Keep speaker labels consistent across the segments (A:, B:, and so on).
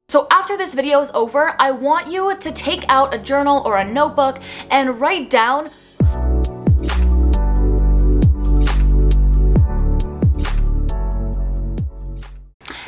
A: So after this video is over, I want you to take out a journal or a notebook and write down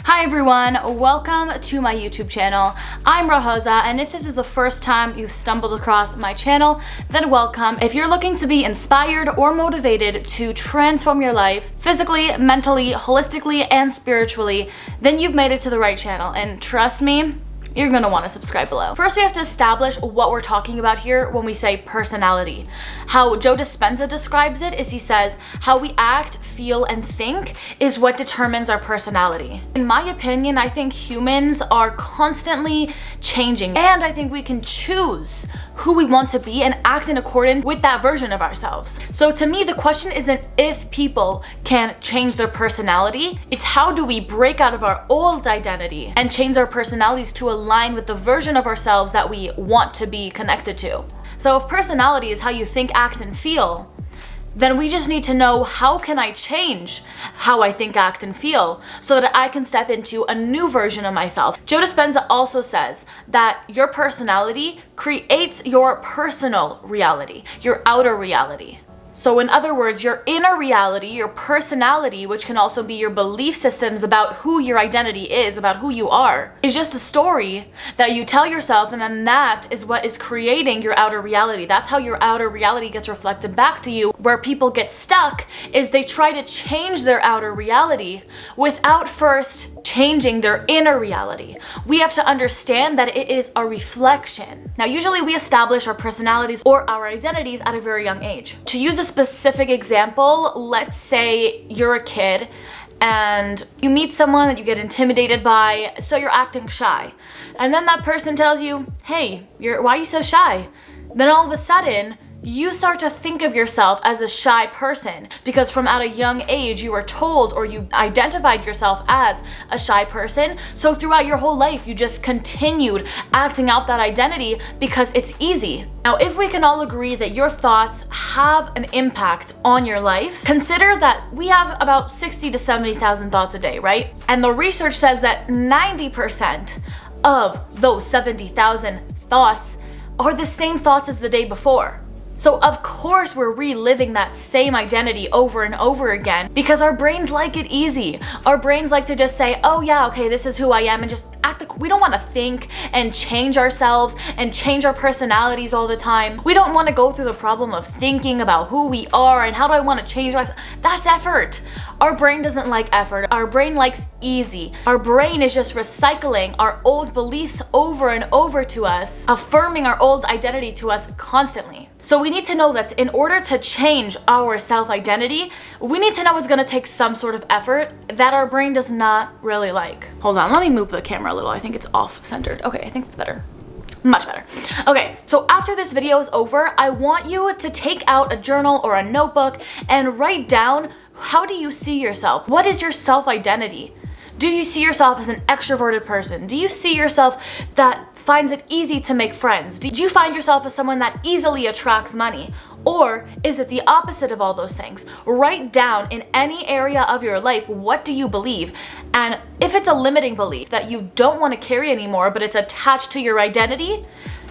A: Hi everyone, welcome to my YouTube channel. I'm Rahaza, and if this is the first time you've stumbled across my channel, then welcome. If you're looking to be inspired or motivated to transform your life physically, mentally, holistically, and spiritually, then you've made it to the right channel, and trust me, you're gonna want to subscribe below. First, we have to establish what we're talking about here when we say personality. How Joe Dispenza describes it is he says, how we act, feel, and think is what determines our personality. In my opinion, I think humans are constantly changing, and I think we can choose who we want to be and act in accordance with that version of ourselves. So to me, the question isn't if people can change their personality, it's how do we break out of our old identity and change our personalities to align with the version of ourselves that we want to be connected to. So if personality is how you think, act, and feel, then we just need to know, how can I change how I think, act, and feel so that I can step into a new version of myself. Joe Dispenza also says that your personality creates your personal reality, your outer reality. So in other words, your inner reality, your personality, which can also be your belief systems about who your identity is, about who you are, is just a story that you tell yourself, and then that is what is creating your outer reality. That's how your outer reality gets reflected back to you. Where people get stuck is they try to change their outer reality without first changing their inner reality. We have to understand that it is a reflection. Now, usually we establish our personalities or our identities at a very young age. To use a specific example, let's say you're a kid and you meet someone that you get intimidated by, so you're acting shy. And then that person tells you, hey, why are you so shy? Then all of a sudden, you start to think of yourself as a shy person because from at a young age you were told or you identified yourself as a shy person. So throughout your whole life you just continued acting out that identity because it's easy. Now, if we can all agree that your thoughts have an impact on your life, consider that we have about 60 to 70,000 thoughts a day, right? And the research says that 90% of those 70,000 thoughts are the same thoughts as the day before. So of course we're reliving that same identity over and over again because our brains like it easy. Our brains like to just say, oh yeah, okay, this is who I am, and just act. We don't want to think and change ourselves and change our personalities all the time. We don't want to go through the problem of thinking about who we are and how do I want to change myself. That's effort. Our brain doesn't like effort. Our brain likes easy. Our brain is just recycling our old beliefs over and over to us, affirming our old identity to us constantly. So we need to know that in order to change our self-identity, we need to know it's going to take some sort of effort that our brain does not really like. Hold on, let me move the camera a little. I think it's off-centered. Okay, I think it's better. Much better. Okay, so after this video is over, I want you to take out a journal or a notebook and write down, how do you see yourself? What is your self-identity? Do you see yourself as an extroverted person? Do you see yourself that finds it easy to make friends? Do you find yourself as someone that easily attracts money? Or is it the opposite of all those things? Write down in any area of your life, what do you believe? And if it's a limiting belief that you don't want to carry anymore, but it's attached to your identity,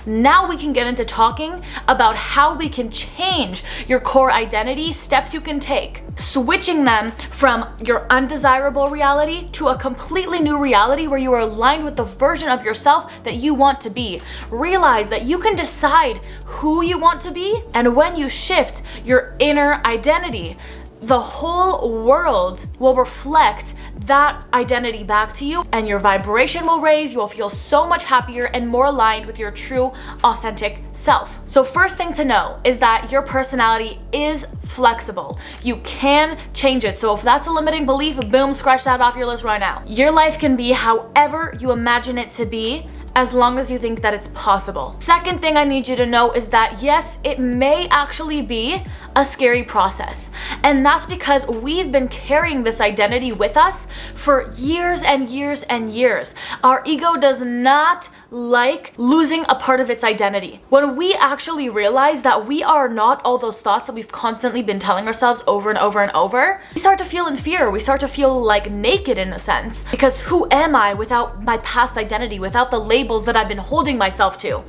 A: now we can get into talking about how we can change your core identity, steps you can take, switching them from your undesirable reality to a completely new reality where you are aligned with the version of yourself that you want to be. Realize that you can decide who you want to be, and when you shift your inner identity, the whole world will reflect that identity back to you, and your vibration will raise. You will feel so much happier and more aligned with your true, authentic self. So first thing to know is that your personality is flexible. You can change it. So if that's a limiting belief, boom, scratch that off your list right now. Your life can be however you imagine it to be, as long as you think that it's possible. Second thing I need you to know is that yes, it may actually be a scary process. And that's because we've been carrying this identity with us for years and years and years. Our ego does not like losing a part of its identity. When we actually realize that we are not all those thoughts that we've constantly been telling ourselves over and over and over, we start to feel in fear. We start to feel like naked in a sense, because who am I without my past identity, without the labels that I've been holding myself to?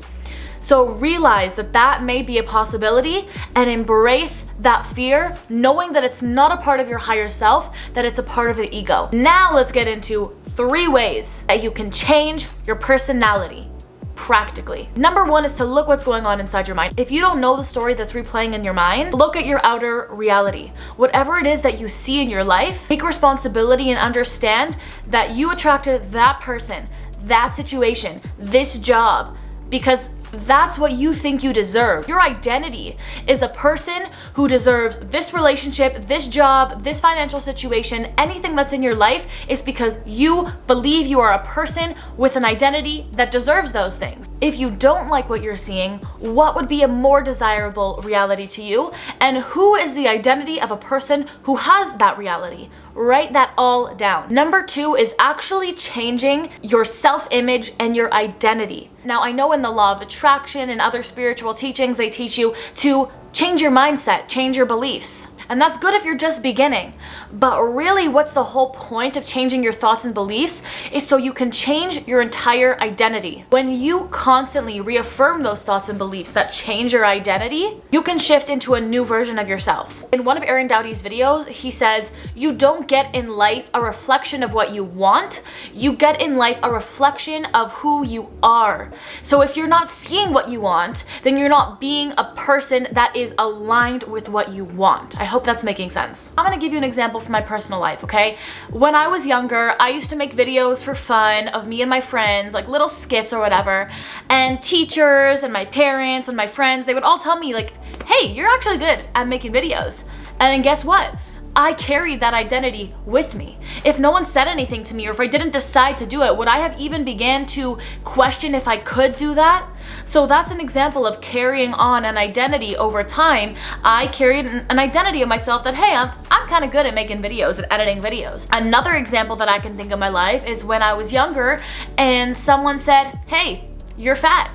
A: So realize that that may be a possibility and embrace that fear, knowing that it's not a part of your higher self, that it's a part of the ego. Now let's get into 3 ways that you can change your personality practically. Number 1 is to look what's going on inside your mind. If you don't know the story that's replaying in your mind, look at your outer reality. Whatever it is that you see in your life, take responsibility and understand that you attracted that person, that situation, this job, because that's what you think you deserve. Your identity is a person who deserves this relationship, this job, this financial situation, anything that's in your life is because you believe you are a person with an identity that deserves those things. If you don't like what you're seeing, what would be a more desirable reality to you? And who is the identity of a person who has that reality? Write that all down. Number 2 is actually changing your self-image and your identity. Now, I know in the law of attraction and other spiritual teachings, they teach you to change your mindset, change your beliefs. And that's good if you're just beginning. But really, what's the whole point of changing your thoughts and beliefs is so you can change your entire identity. When you constantly reaffirm those thoughts and beliefs that change your identity, you can shift into a new version of yourself. In one of Aaron Doughty's videos, he says, you don't get in life a reflection of what you want, you get in life a reflection of who you are. So if you're not seeing what you want, then you're not being a person that is aligned with what you want. I hope that's making sense. I'm gonna give you an example from my personal life, okay? When I was younger, I used to make videos for fun of me and my friends, like little skits or whatever, and teachers and my parents and my friends, they would all tell me like, hey, you're actually good at making videos. And then guess what? I carried that identity with me. If no one said anything to me, or if I didn't decide to do it, would I have even began to question if I could do that? So that's an example of carrying on an identity over time. I carried an identity of myself that, hey, I'm kind of good at making videos and editing videos. Another example that I can think of in my life is when I was younger and someone said, hey, you're fat.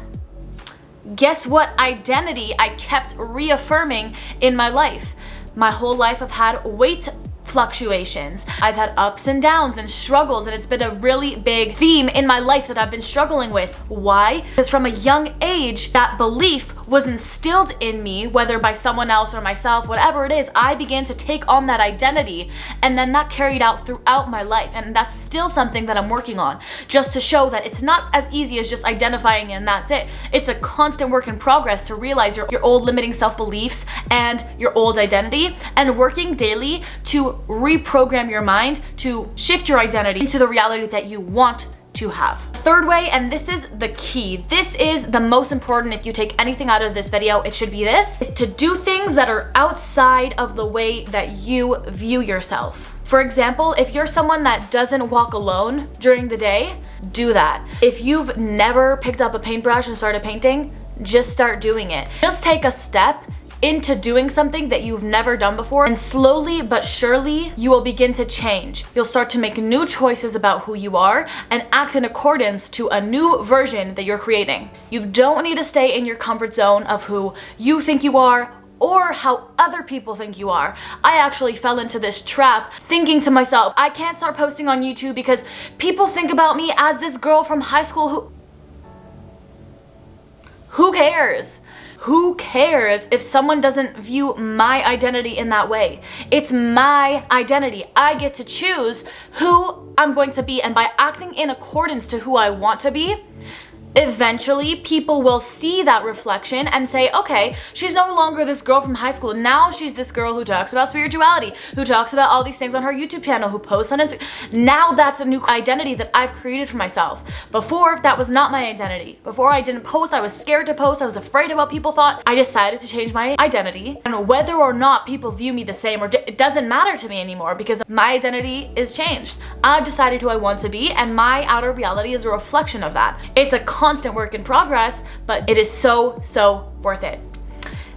A: Guess what identity I kept reaffirming in my life? My whole life I've had weight fluctuations. I've had ups and downs and struggles, and it's been a really big theme in my life that I've been struggling with. Why? Because from a young age, that belief was instilled in me, whether by someone else or myself, whatever it is, I began to take on that identity, and then that carried out throughout my life. And that's still something that I'm working on, just to show that it's not as easy as just identifying and that's it. It's a constant work in progress to realize your old limiting self-beliefs and your old identity, and working daily to reprogram your mind to shift your identity into the reality that you want to have. Third way, and this is the key, this is the most important. If you take anything out of this video, it should be this, is to do things that are outside of the way that you view yourself. For example, if you're someone that doesn't walk alone during the day, do that. If you've never picked up a paintbrush and started painting, just start doing it. Just take a step into doing something that you've never done before, and slowly but surely you will begin to change. You'll start to make new choices about who you are and act in accordance to a new version that you're creating. You don't need to stay in your comfort zone of who you think you are or how other people think you are. I actually fell into this trap thinking to myself, I can't start posting on YouTube because people think about me as this girl from high school who cares? Who cares if someone doesn't view my identity in that way? It's my identity. I get to choose who I'm going to be, and by acting in accordance to who I want to be, eventually people will see that reflection and say, okay, she's no longer this girl from high school. Now she's this girl who talks about spirituality, who talks about all these things on her YouTube channel, who posts on Instagram. Now that's a new identity that I've created for myself. Before, that was not my identity. Before, I didn't post. I was scared to post. I was afraid of what people thought. I decided to change my identity, and whether or not people view me the same, or it doesn't matter to me anymore, because my identity is changed. I've decided who I want to be, and my outer reality is a reflection of that. It's a constant work in progress, but it is so worth it.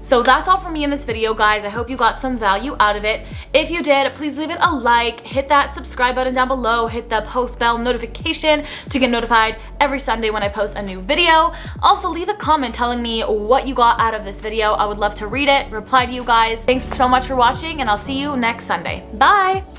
A: So that's all from me in this video, guys. I hope you got some value out of it. If you did, please leave it a like, hit that subscribe button down below, hit the post bell notification to get notified every Sunday when I post a new video. Also, leave a comment telling me what you got out of this video. I would love to read it, reply to you guys. Thanks so much for watching, and I'll see you next Sunday. Bye!